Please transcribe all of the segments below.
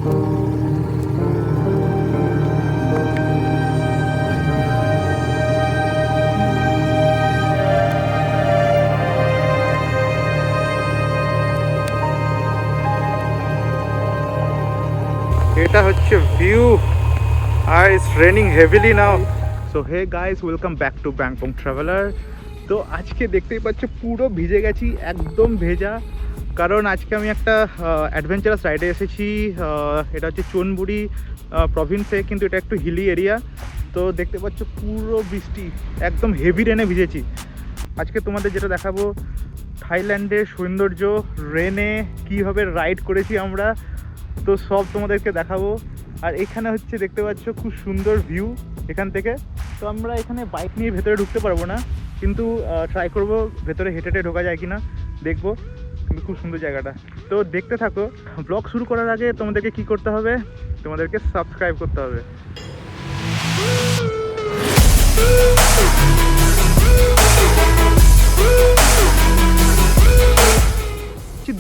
এটা হচ্ছে ভিউ আর it's raining heavily now. So hey guys, welcome back to Bangkok traveller. তো আজকে দেখতেই পাচ্ছ পুরো ভিজে গেছি, একদম ভেজা, কারণ আজকে আমি একটা অ্যাডভেঞ্চারাস রাইডে এসেছি। এটা হচ্ছে চোনবুড়ি প্রভিন্সে, কিন্তু এটা একটু হিলি এরিয়া। তো দেখতে পাচ্ছ পুরো বৃষ্টি, একদম হেভি রেনে ভিজেছি। আজকে তোমাদের যেটা দেখাবো থাইল্যান্ডের সৌন্দর্য, রেনে কীভাবে রাইড করেছি আমরা, তো সব তোমাদেরকে দেখাবো। আর এখানে হচ্ছে দেখতে পাচ্ছ খুব সুন্দর ভিউ এখান থেকে। তো আমরা এখানে বাইক নিয়ে ভেতরে ঢুকতে পারবো না, কিন্তু ট্রাই করব ভেতরে হেঁটে হেঁটে ঢোকা যায় কিনা, দেখবো। কিন্তু খুব সুন্দর জায়গাটা, তো দেখতে থাকো। ব্লগ শুরু করার আগে তোমাদেরকে কি করতে হবে, তোমাদেরকে সাবস্ক্রাইব করতে হবে।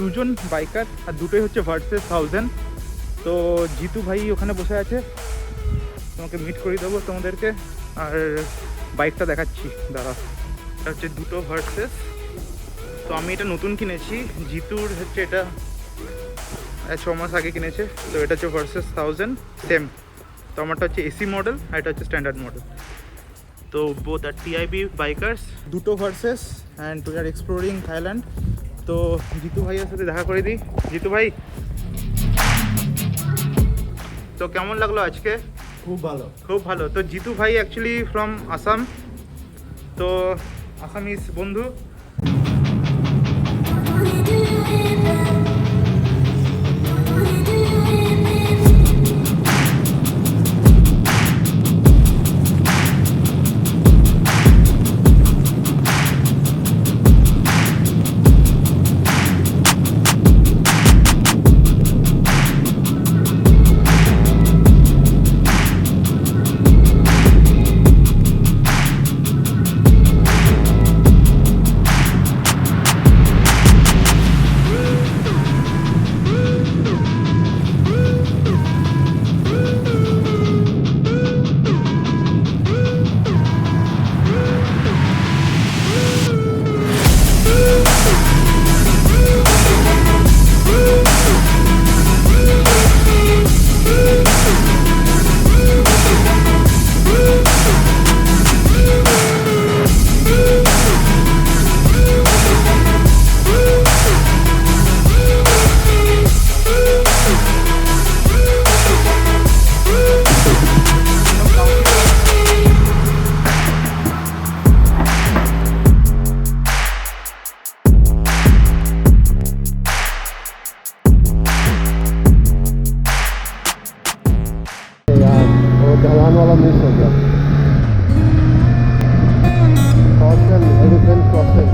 দুজন বাইকার আর দুটোই হচ্ছে ভার্সেস 1000। তো জিতু ভাই ওখানে বসে আছে, তোমাকে মিট করে দেবো তোমাদেরকে। আর বাইকটা দেখাচ্ছি, দাঁড়া। এটা হচ্ছে দুটো ভার্সেস। তো আমি এটা নতুন কিনেছি, জিতুর হচ্ছে এটা 6 মাস আগে কিনেছে। তো এটা হচ্ছে ভার্সেস 1000 সেম। তো আমারটা হচ্ছে এসি মডেল আর এটা হচ্ছে স্ট্যান্ডার্ড মডেল। তো বোথ আর টিআইবি বাইকার্স, দুটো versus, and we are exploring Thailand. তো জিতু ভাইয়ের সাথে দেখা করে দিই। জিতু ভাই, তো কেমন লাগলো আজকে? খুব ভালো, খুব ভালো। তো জিতু ভাই অ্যাকচুয়ালি ফ্রম আসাম, তো আসামিস বন্ধু। ढलान वाला मिस हो गया। Crossing, elephant crossing.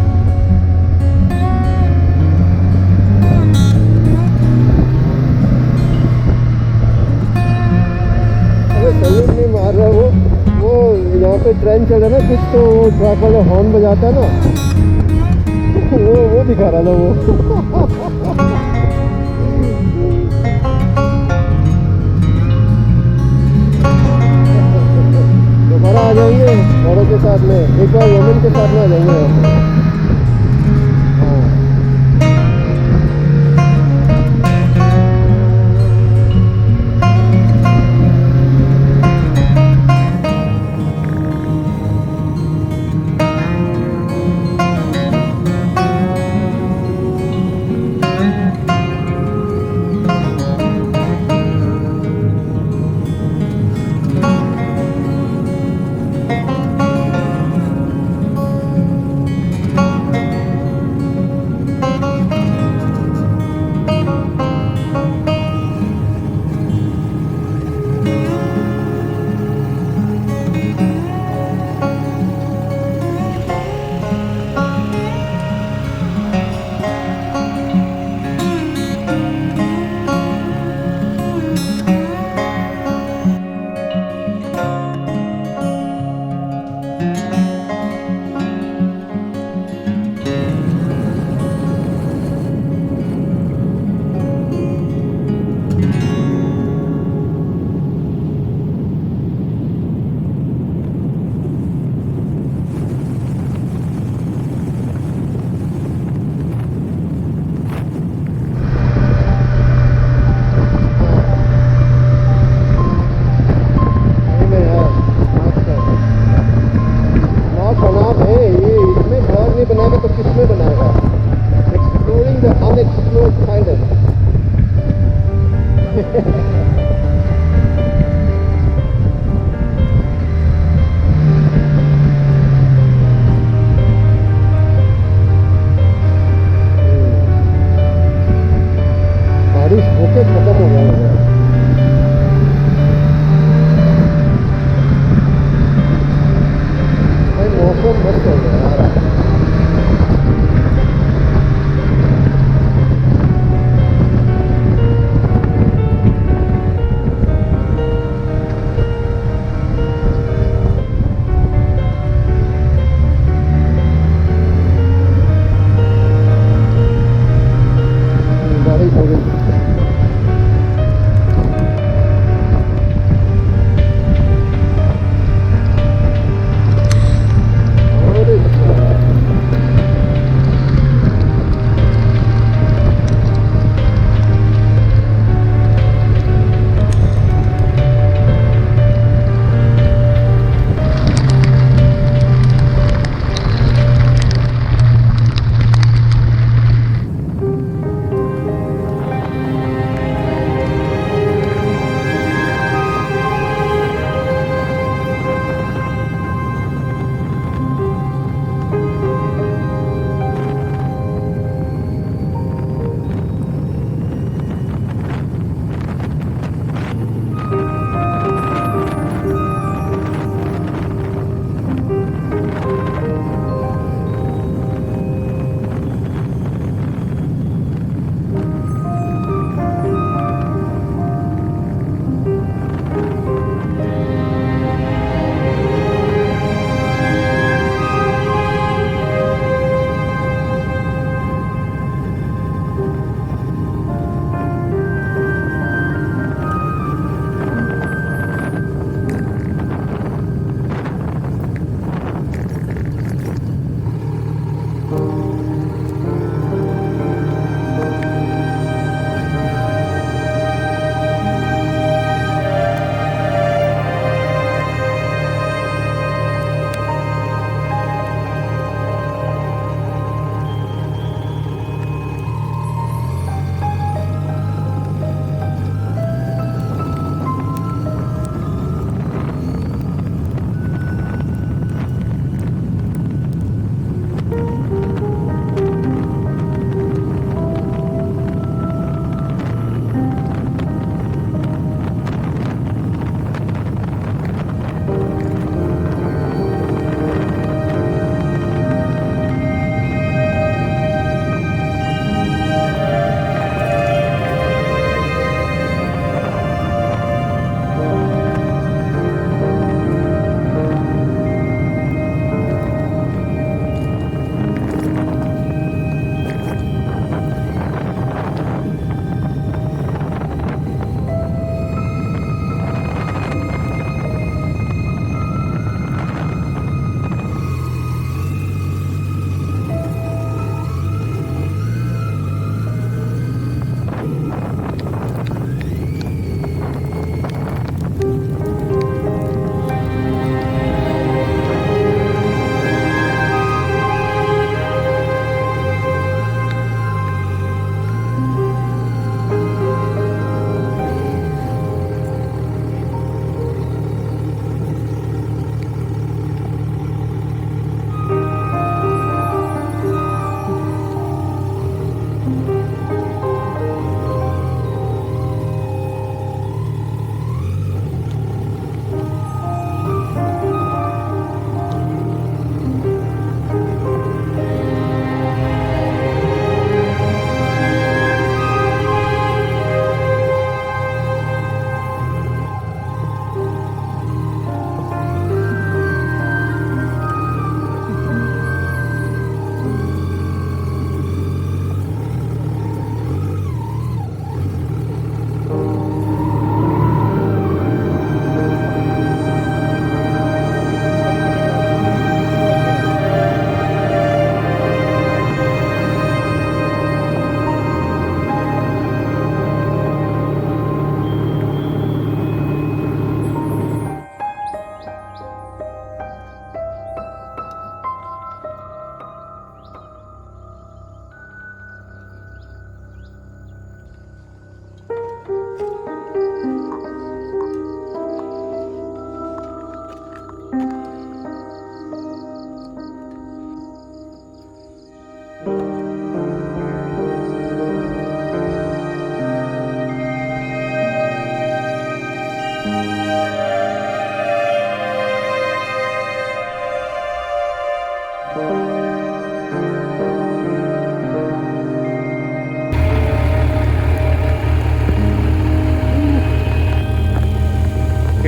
अरे सैल्यूट नहीं मार रहा वो यहाँ पे ट्रेन चल रहा है ना कुछ, तो वो ट्रक वाला हॉर्न बजाता है ना, वो दिखा रहा था वो। दोबारा आ जाएंगे औरों के साथ में, एक बार वुमेन के साथ में आ जाएंगे। बारिश होके खत्म हो गया है। भाई मौसम मस्त हो गया यार।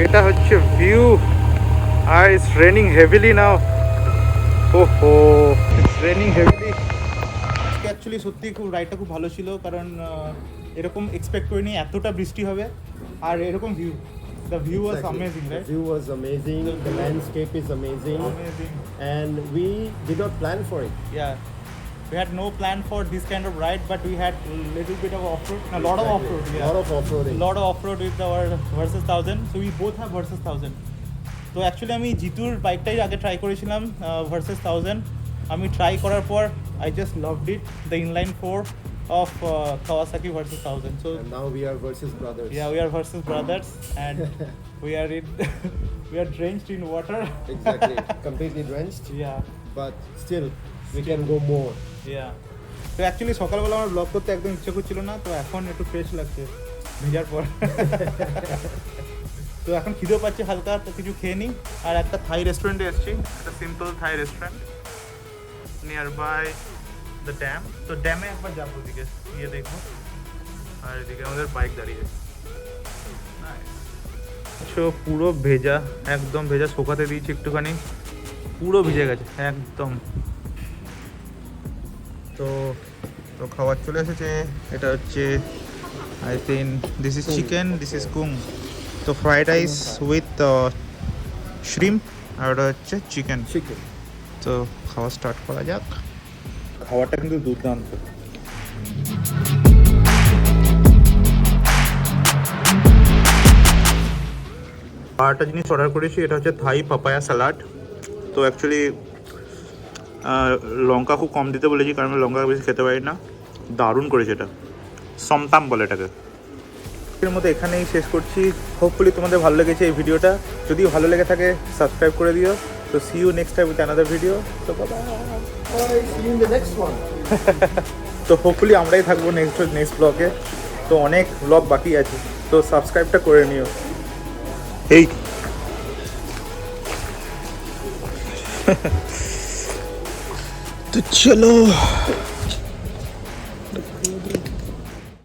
এটা হচ্ছে ভিউ আর ইটস রেনিং হেভিলি নাও। ওহো, ইটস রেনিং হেভিলি। আজকে অ্যাকচুয়ালি সত্যি খুব রাইডটা খুব ভালো ছিল, কারণ এরকম এক্সপেক্ট করিনি এতটা বৃষ্টি হবে আর এরকম view. The view was amazing, The right? view was amazing. The landscape is amazing. Amazing. And we did not plan for it. Yeah. We had no plan for this kind of ride, but we had a little bit of off-road, a lot of Exactly. off-road. Yeah. Lot of off-roading. Lot of off-road with our Versys 1000. So we both have Versys 1000. তো actually আমি জিতুর বাইকটাই আগে try করেছিলাম, Versys 1000। আমি try করার পর I just loved it, the inline 4 of Kawasaki Versys 1000. So And now we are Versys brothers. yeah, we are Versys brothers, and we are in we are drenched in water. Exactly. Completely drenched. Yeah. But still, we can go more. ইয়া, তো actually সকালবেলা আমার blog করতে একদম ইচ্ছে করছিল না, তো এখন একটু ফ্রেশ লাগছে ভেজার পর। তো এখন খিদেও পাচ্ছে হালকা, তো কিছু খেয়ে নিই। আর একটা থাই রেস্টুরেন্টে এসেছি, একটা simple Thai restaurant nearby the dam. তো ড্যামে একবার যাবো, ওদিকে গিয়ে দেখবো। আর এদিকে আমাদের বাইক দাঁড়িয়ে। পুরো ভেজা, একদম ভেজা, শুকাতে দিয়েছি একটুখানি, পুরো ভিজে গেছে একদম। তো তো খাবার চলে এসেছে। এটা হচ্ছে I think this is chicken, this is kung. তো ফ্রাইড রাইস উইথ শ্রিম্প, আর ওটা হচ্ছে চিকেন। তো খাওয়া স্টার্ট করা যাক। খাবারটা কিন্তু দুর্দান্ত। আর একটা জিনিস অর্ডার করেছি, এটা হচ্ছে থাই পাপায়া স্যালাড। তো অ্যাকচুয়ালি লঙ্কা খুব কম দিতে বলেছি, কারণ আমি লঙ্কা বেশি খেতে পারি না। দারুণ করেছে এটা, সমতাম বলে এটাকে। এর মধ্যে এখানেই শেষ করছি। হোপফুলি তোমাদের ভালো লেগেছে এই ভিডিওটা। যদি ভালো লেগে থাকে সাবস্ক্রাইব করে দিও। তো see you next time with another video. তো See you in the next one. তো হোপফুলি আমরাই থাকবো নেক্সট ব্লগে। তো অনেক ব্লগ বাকি আছে, তো সাবস্ক্রাইবটা করে নিও। এই তো চলো।